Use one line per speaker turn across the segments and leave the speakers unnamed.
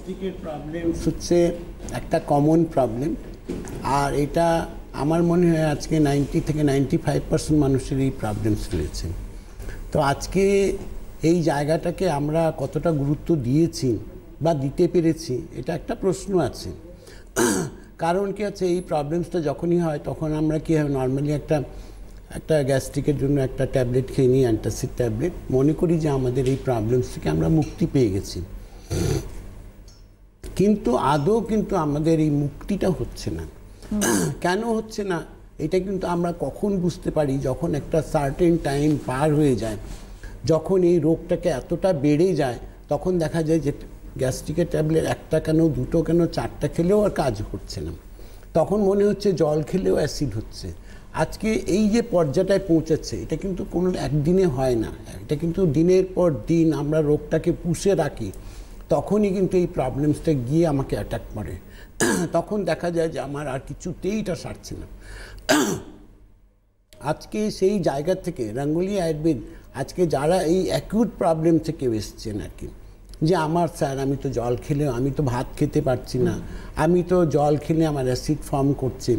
গ্যাস্ট্রিকের প্রবলেম হচ্ছে একটা কমন প্রবলেম, আর এটা আমার মনে হয় আজকে 90 থেকে 95% মানুষের এই প্রবলেমস রয়েছে। তো আজকে এই জায়গাটাকে আমরা কতটা গুরুত্ব দিয়েছি বা দিতে পেরেছি, এটা একটা প্রশ্ন আছে। কারণ কি আছে, এই প্রবলেমসটা যখনই হয় তখন আমরা কি হয়, নর্মালি একটা গ্যাস্ট্রিকের জন্য একটা ট্যাবলেট খেয়ে নিই, অ্যান্টাসিড ট্যাবলেট, মনে করি যে আমাদের এই প্রবলেমস থেকে আমরা মুক্তি পেয়ে গেছি। কিন্তু আদৌ কিন্তু আমাদের এই মুক্তিটা হচ্ছে না। কেন হচ্ছে না এটা কিন্তু আমরা কখন বুঝতে পারি, যখন একটা সার্টেন টাইম পার হয়ে যায়, যখন এই রোগটাকে এতটা বেড়ে যায়, তখন দেখা যায় যে গ্যাস্ট্রিকের ট্যাবলেট একটা কেন, দুটো কেন, চারটা খেলেও আর কাজ হচ্ছে না। তখন মনে হচ্ছে জল খেলেও অ্যাসিড হচ্ছে। আজকে এই যে পর্যায়টায় পৌঁছাচ্ছে, এটা কিন্তু কোনো একদিনে হয় না, এটা কিন্তু দিনের পর দিন আমরা রোগটাকে পুষে রাখি, তখনই কিন্তু এই প্রবলেমসটা গিয়ে আমাকে অ্যাটাক করে। তখন দেখা যায় যে আমার আর কিছুতেই এটা সারছে না। আজকে সেই জায়গা থেকে রঙ্গোলি আয়ুর্বেদ আজকে যারা এই অ্যাকিউট প্রবলেম থেকে এসছেন আর কি, যে আমার স্যার আমি তো জল খেলেও, আমি তো ভাত খেতে পারছি না, আমি তো জল খেলে আমার অ্যাসিড ফর্ম করছে,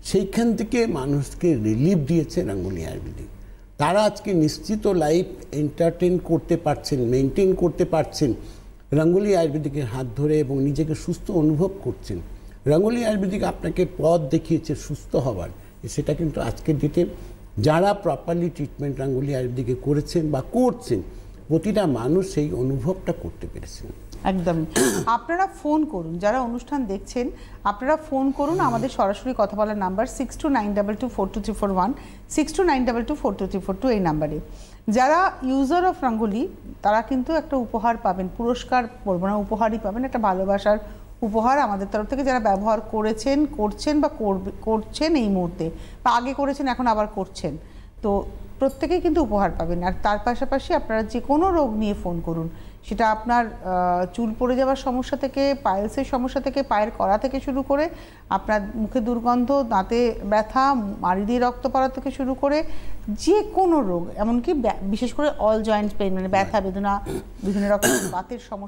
সেইখান থেকে মানুষকে রিলিফ দিয়েছে রঙ্গোলি আয়ুর্বেদিক। তারা আজকে নিশ্চিত লাইফ এন্টারটেন করতে পারছেন, মেনটেন করতে পারছেন রঙ্গোলি আয়ুর্বেদিকের হাত ধরে, এবং নিজেকে সুস্থ অনুভব করছেন। রঙ্গোলি আয়ুর্বেদিক আপনাকে পথ দেখিয়েছে সুস্থ হওয়ার, সেটা কিন্তু আজকের ডেটে যারা প্রপারলি ট্রিটমেন্ট রঙ্গোলি আয়ুর্বেদিকে করেছেন বা করছেন, প্রতিটা মানুষ সেই অনুভবটা করতে পেরেছেন।
একদমই। আপনারা ফোন করুন, যারা অনুষ্ঠান দেখছেন আপনারা ফোন করুন, আমাদের সরাসরি কথা বলার নাম্বার 6292242341, 6292242342 এই নাম্বারে। যারা ইউজার অফ রঙ্গোলি তারা কিন্তু একটা উপহার পাবেন, পুরস্কার বলবো না, উপহারই পাবেন, একটা ভালোবাসার উপহার আমাদের তরফ থেকে। যারা ব্যবহার করেছেন, করছেন বা করছেন এই মুহূর্তে, বা আগে করেছেন এখন আবার করছেন, তো প্রত্যেকেই কিন্তু উপহার পাবেন। আর তার পাশাপাশি আপনারা যে কোনো রোগ নিয়ে ফোন করুন, সেটা আপনার চুল পড়ে যাওয়ার সমস্যা থেকে, পাইলসের সমস্যা থেকে, পায়ের কড়া থেকে শুরু করে, আপনার মুখে দুর্গন্ধ, দাঁতে ব্যথা, মাড়ি দিয়ে রক্ত পড়া থেকে শুরু করে যে কোনো রোগ, এমনকি বিশেষ করে অল জয়েন্ট পেইন মানে ব্যথা বেদনা, বিভিন্ন রকম বাতের সমস্যা